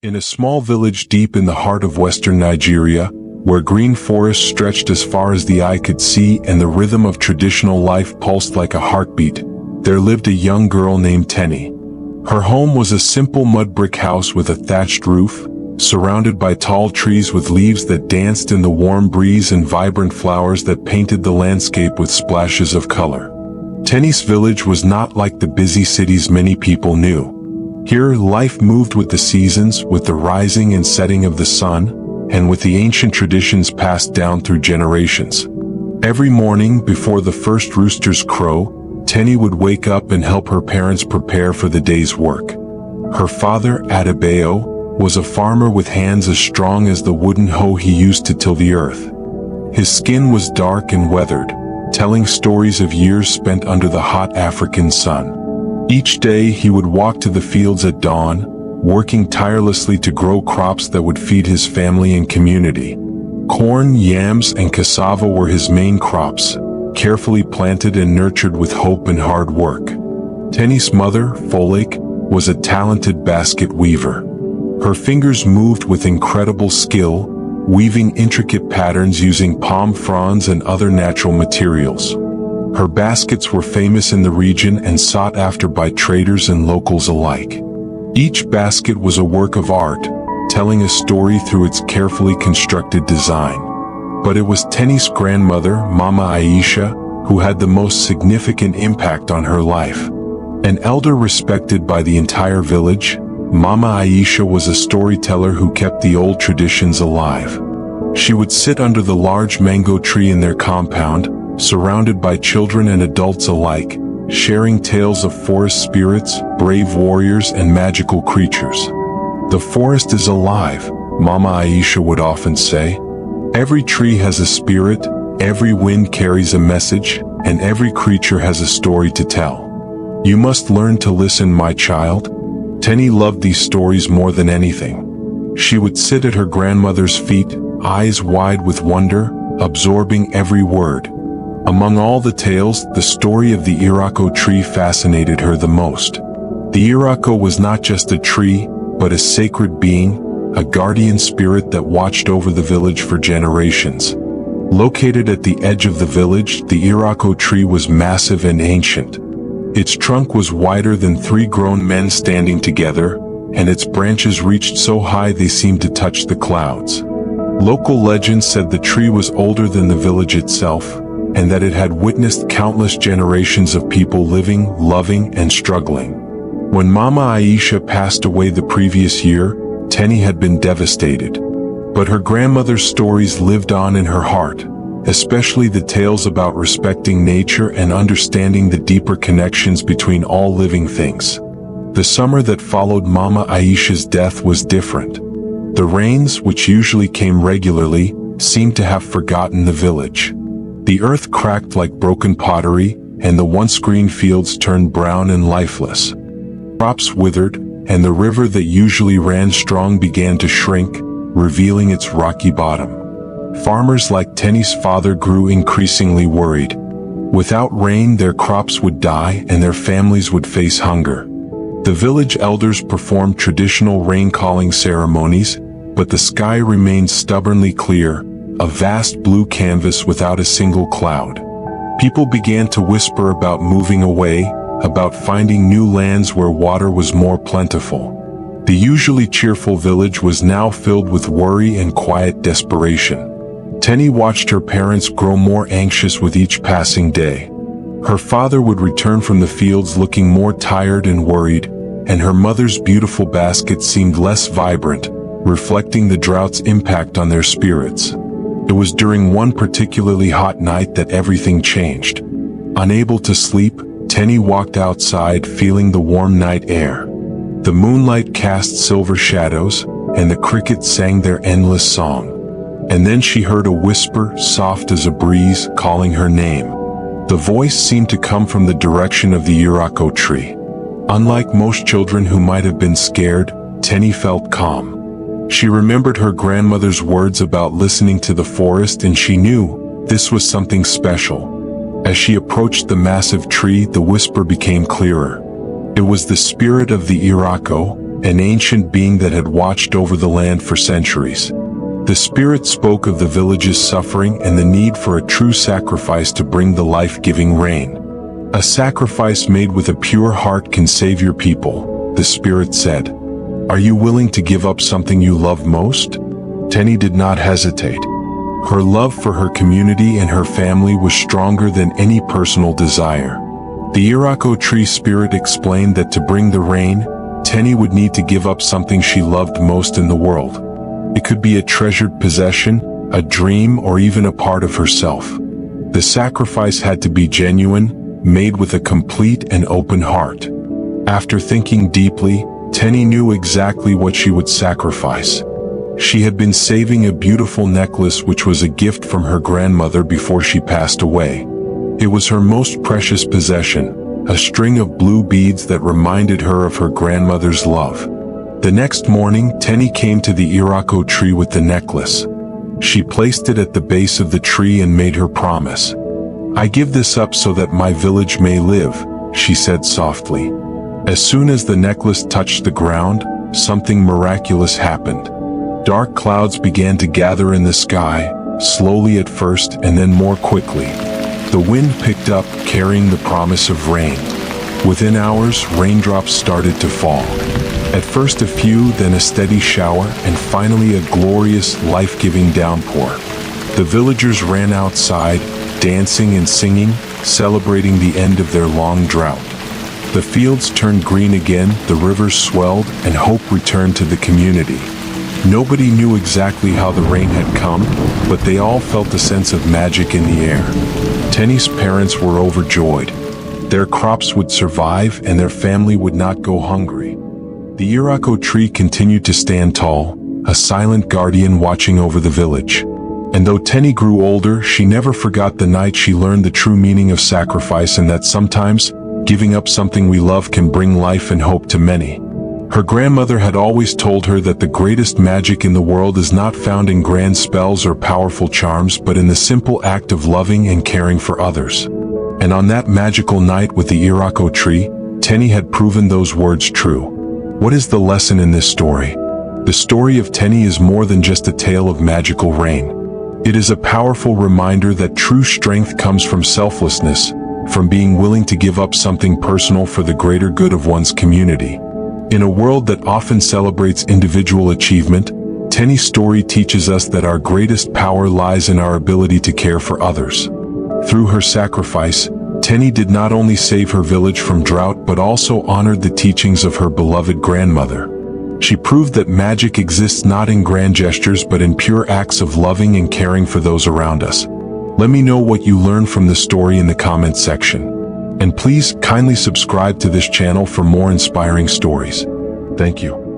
In a small village deep in the heart of western Nigeria, where green forests stretched as far as the eye could see and the rhythm of traditional life pulsed like a heartbeat, there lived a young girl named Teni. Her home was a simple mud brick house with a thatched roof, surrounded by tall trees with leaves that danced in the warm breeze and vibrant flowers that painted the landscape with splashes of color. Teni's village was not like the busy cities many people knew. Here, life moved with the seasons, with the rising and setting of the sun, and with the ancient traditions passed down through generations. Every morning, before the first roosters crow, Teni would wake up and help her parents prepare for the day's work. Her father, Adebayo, was a farmer with hands as strong as the wooden hoe he used to till the earth. His skin was dark and weathered, telling stories of years spent under the hot African sun. Each day he would walk to the fields at dawn, working tirelessly to grow crops that would feed his family and community. Corn, yams, and cassava were his main crops, carefully planted and nurtured with hope and hard work. Teni's mother, Folake, was a talented basket weaver. Her fingers moved with incredible skill, weaving intricate patterns using palm fronds and other natural materials. Her baskets were famous in the region and sought after by traders and locals alike. Each basket was a work of art, telling a story through its carefully constructed design. But it was Teni's grandmother, Mama Aisha, who had the most significant impact on her life. An elder respected by the entire village, Mama Aisha was a storyteller who kept the old traditions alive. She would sit under the large mango tree in their compound, surrounded by children and adults alike, sharing tales of forest spirits, brave warriors, and magical creatures. "The forest is alive," Mama Aisha would often say. "Every tree has a spirit, every wind carries a message, and every creature has a story to tell. You must learn to listen, my child." Teni loved these stories more than anything. She would sit at her grandmother's feet, eyes wide with wonder, absorbing every word. Among all the tales, the story of the Iroko tree fascinated her the most. The Iroko was not just a tree, but a sacred being, a guardian spirit that watched over the village for generations. Located at the edge of the village, the Iroko tree was massive and ancient. Its trunk was wider than 3 grown men standing together, and its branches reached so high they seemed to touch the clouds. Local legends said the tree was older than the village itself, and that it had witnessed countless generations of people living, loving, and struggling. When Mama Aisha passed away the previous year, Teni had been devastated. But her grandmother's stories lived on in her heart, especially the tales about respecting nature and understanding the deeper connections between all living things. The summer that followed Mama Aisha's death was different. The rains, which usually came regularly, seemed to have forgotten the village. The earth cracked like broken pottery, and the once green fields turned brown and lifeless. Crops withered, and the river that usually ran strong began to shrink, revealing its rocky bottom. Farmers like Teni's father grew increasingly worried. Without rain, their crops would die and their families would face hunger. The village elders performed traditional rain-calling ceremonies, but the sky remained stubbornly clear, a vast blue canvas without a single cloud. People began to whisper about moving away, about finding new lands where water was more plentiful. The usually cheerful village was now filled with worry and quiet desperation. Teni watched her parents grow more anxious with each passing day. Her father would return from the fields looking more tired and worried, and her mother's beautiful basket seemed less vibrant, reflecting the drought's impact on their spirits. It was during one particularly hot night that everything changed. Unable to sleep, Teni walked outside feeling the warm night air. The moonlight cast silver shadows, and the crickets sang their endless song. And then she heard a whisper, soft as a breeze, calling her name. The voice seemed to come from the direction of the Iroko tree. Unlike most children who might have been scared, Teni felt calm. She remembered her grandmother's words about listening to the forest, and she knew this was something special. As she approached the massive tree, the whisper became clearer. It was the spirit of the Iroko, an ancient being that had watched over the land for centuries. The spirit spoke of the village's suffering and the need for a true sacrifice to bring the life-giving rain. A sacrifice made with a pure heart can save your people, the spirit said. Are you willing to give up something you love most? Teni did not hesitate. Her love for her community and her family was stronger than any personal desire. The Iroko tree spirit explained that to bring the rain, Teni would need to give up something she loved most in the world. It could be a treasured possession, a dream, or even a part of herself. The sacrifice had to be genuine, made with a complete and open heart. After thinking deeply, Teni knew exactly what she would sacrifice. She had been saving a beautiful necklace which was a gift from her grandmother before she passed away. It was her most precious possession, a string of blue beads that reminded her of her grandmother's love. The next morning, Teni came to the Iroko tree with the necklace. She placed it at the base of the tree and made her promise. I give this up so that my village may live, she said softly. As soon as the necklace touched the ground, something miraculous happened. Dark clouds began to gather in the sky, slowly at first and then more quickly. The wind picked up, carrying the promise of rain. Within hours, raindrops started to fall. At first a few, then a steady shower, and finally a glorious, life-giving downpour. The villagers ran outside, dancing and singing, celebrating the end of their long drought. The fields turned green again, the rivers swelled, and hope returned to the community. Nobody knew exactly how the rain had come, but they all felt a sense of magic in the air. Teni's parents were overjoyed. Their crops would survive and their family would not go hungry. The Iroko tree continued to stand tall, a silent guardian watching over the village. And though Teni grew older, she never forgot the night she learned the true meaning of sacrifice and that sometimes, giving up something we love can bring life and hope to many. Her grandmother had always told her that the greatest magic in the world is not found in grand spells or powerful charms but in the simple act of loving and caring for others. And on that magical night with the Iroko tree, Teni had proven those words true. What is the lesson in this story? The story of Teni is more than just a tale of magical rain. It is a powerful reminder that true strength comes from selflessness, from being willing to give up something personal for the greater good of one's community. In a world that often celebrates individual achievement, Teni's story teaches us that our greatest power lies in our ability to care for others. Through her sacrifice, Teni did not only save her village from drought but also honored the teachings of her beloved grandmother. She proved that magic exists not in grand gestures but in pure acts of loving and caring for those around us. Let me know what you learned from the story in the comments section. And please kindly subscribe to this channel for more inspiring stories. Thank you.